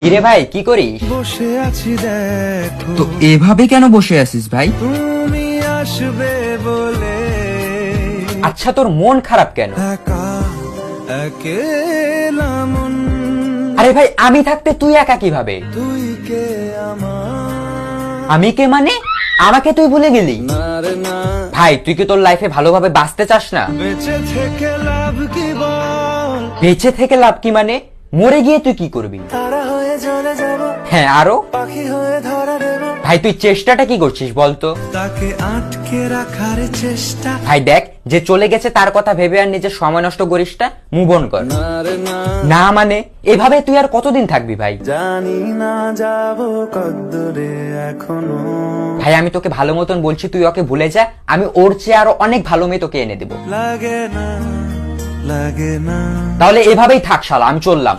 কিরে ভাই কি করিস? বসে আছি দেখো তো এভাবে কেন বসে আছিস ভাই? তুমি আসবে বলে আচ্ছা তোর মন খারাপ কেন? একা একেলা মন আরে ভাই আমি থাকতে তুই একা কিভাবে? তুই কে আমার আমি কে মানে? আমাকে তুই ভুলে গেলি? না রে না ভাই তুই কি তোর লাইফে ভালোভাবে বাঁচতে চাস না? বেঁচে থেকে লাভ কি বল বেঁচে থেকে লাভ কি মানে? মরে গিয়ে তুই কি করবি? তারা হয়ে জ্বলে যাব হ্যাঁ আরো? পাখি হয়ে ধরা দেব ভাই তুই চেষ্টাটা কি করছিস বলতো? তাকে আটকে রাখার চেষ্টা ভাই দেখ যে চলে গেছে তার কথা ভেবে আর নিজের সময় নষ্ট করিস না, মুভ অন কর। না রে না না মানে এভাবে তুই আর কতদিন থাকবি ভাই? জানি না যাব কদ্দূরে এখনো ভাই আমি তোকে ভালো মতন বলছি তুই ওকে ভুলে যা, আমি ওর চেয়ে আরো অনেক ভালো মেয়ে তোকে এনে দেবো। লাগে না তাহলে এভাবেই থাক শালা, আমি চললাম।